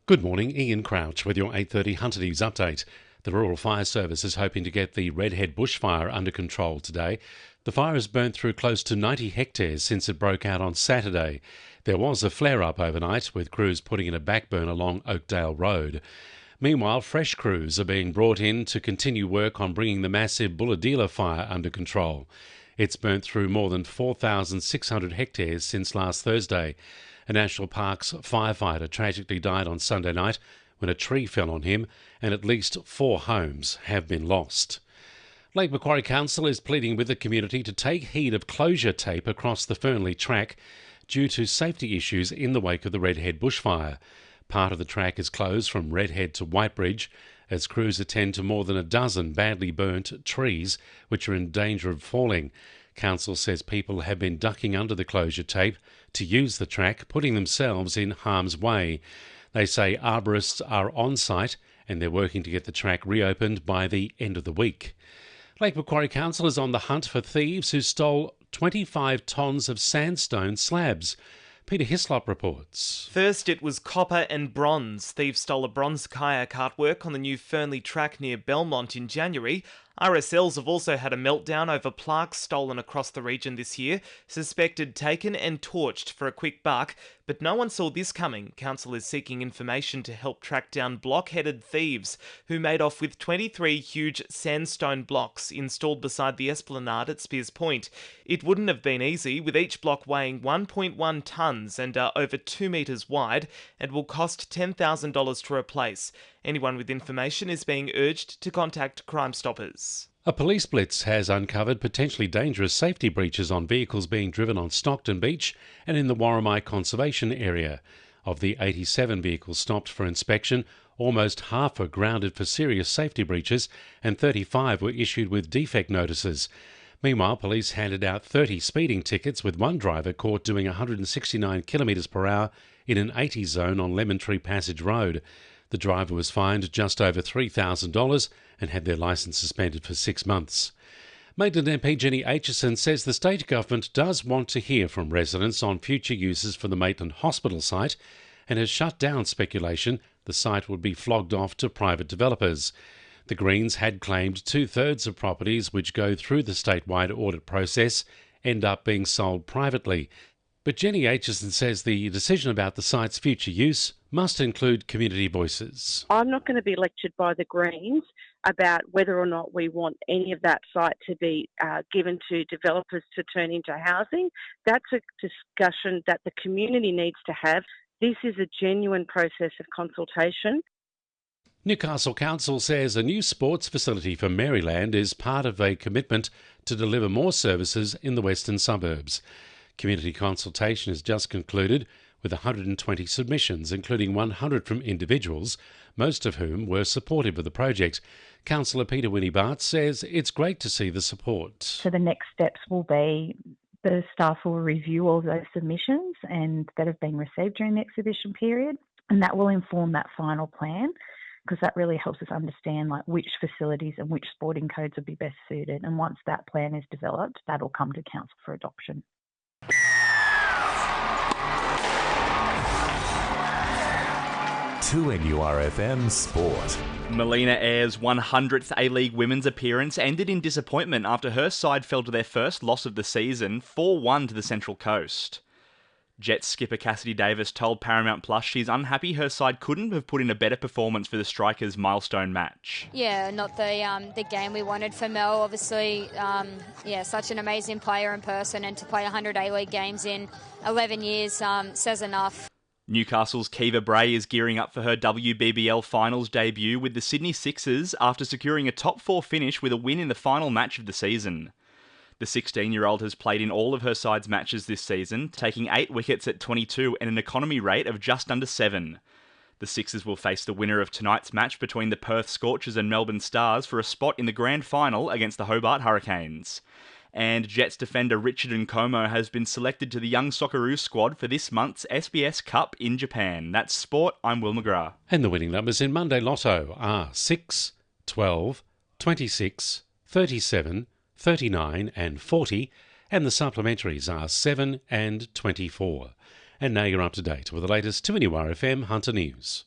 Good morning, Ian Crouch with your 8:30 Hunter News update. The Rural Fire Service is hoping to get the Redhead bushfire under control today. The fire has burnt through close to 90 hectares since it broke out on Saturday. There was a flare-up overnight, with crews putting in a backburn along Oakdale Road. Meanwhile, fresh crews are being brought in to continue work on bringing the massive Bulahdelah fire under control. It's burnt through more than 4,600 hectares since last Thursday. A National Parks firefighter tragically died on Sunday night when a tree fell on him, and at least 4 homes have been lost. Lake Macquarie Council is pleading with the community to take heed of closure tape across the Fernley track due to safety issues in the wake of the Redhead bushfire. Part of the track is closed from Redhead to Whitebridge as crews attend to more than a dozen badly burnt trees which are in danger of falling. Council says people have been ducking under the closure tape to use the track, putting themselves in harm's way. They say arborists are on site and they're working to get the track reopened by the end of the week. Lake Macquarie Council is on the hunt for thieves who stole 25 tonnes of sandstone slabs. Peter Hislop reports. First it was copper and bronze. Thieves stole a bronze kayak artwork on the new Fernley track near Belmont in January. RSLs have also had a meltdown over plaques stolen across the region this year, suspected taken and torched for a quick buck, but no one saw this coming. Council is seeking information to help track down block-headed thieves who made off with 23 huge sandstone blocks installed beside the esplanade at Spears Point. It wouldn't have been easy, with each block weighing 1.1 tonnes and are over 2 metres wide, and will cost $10,000 to replace. Anyone with information is being urged to contact Crime Stoppers. A police blitz has uncovered potentially dangerous safety breaches on vehicles being driven on Stockton Beach and in the Warramai Conservation Area. Of the 87 vehicles stopped for inspection, almost half were grounded for serious safety breaches and 35 were issued with defect notices. Meanwhile, police handed out 30 speeding tickets, with one driver caught doing 169 km per hour in an 80 zone on Lemon Tree Passage Road. The driver was fined just over $3,000 and had their licence suspended for 6 months. Maitland MP Jenny Aitchison says the state government does want to hear from residents on future uses for the Maitland Hospital site and has shut down speculation the site would be flogged off to private developers. The Greens had claimed 2/3 of properties which go through the statewide audit process end up being sold privately. But Jenny Aitchison says the decision about the site's future use must include community voices. I'm not going to be lectured by the Greens about whether or not we want any of that site to be given to developers to turn into housing. That's a discussion that the community needs to have. This is a genuine process of consultation. Newcastle Council says a new sports facility for Maryland is part of a commitment to deliver more services in the western suburbs. Community consultation has just concluded with 120 submissions, including 100 from individuals, most of whom were supportive of the project. Councillor Peter Winnie-Bart says it's great to see the support. So the next steps will be the staff will review all those submissions and that have been received during the exhibition period, and that will inform that final plan, because that really helps us understand which facilities and which sporting codes would be best suited. And once that plan is developed, that will come to council for adoption. 2NURFM Sport. Melina Ayres' 100th A-League women's appearance ended in disappointment after her side fell to their first loss of the season, 4-1 to the Central Coast. Jets skipper Cassidy Davis told Paramount Plus she's unhappy her side couldn't have put in a better performance for the Strikers' milestone match. Yeah, not the game we wanted for Mel. Obviously, such an amazing player in person, and to play 100 A-League games in 11 years says enough. Newcastle's Kiva Bray is gearing up for her WBBL finals debut with the Sydney Sixers after securing a top 4 finish with a win in the final match of the season. The 16-year-old has played in all of her side's matches this season, taking 8 wickets at 22 and an economy rate of just under 7. The Sixers will face the winner of tonight's match between the Perth Scorchers and Melbourne Stars for a spot in the grand final against the Hobart Hurricanes. And Jets defender Richard Nkomo has been selected to the Young Socceroos squad for this month's SBS Cup in Japan. That's Sport, I'm Will McGrath. And the winning numbers in Monday Lotto are 6, 12, 26, 37, 39 and 40, and the supplementaries are 7 and 24. And now you're up to date with the latest 2NURFM Hunter News.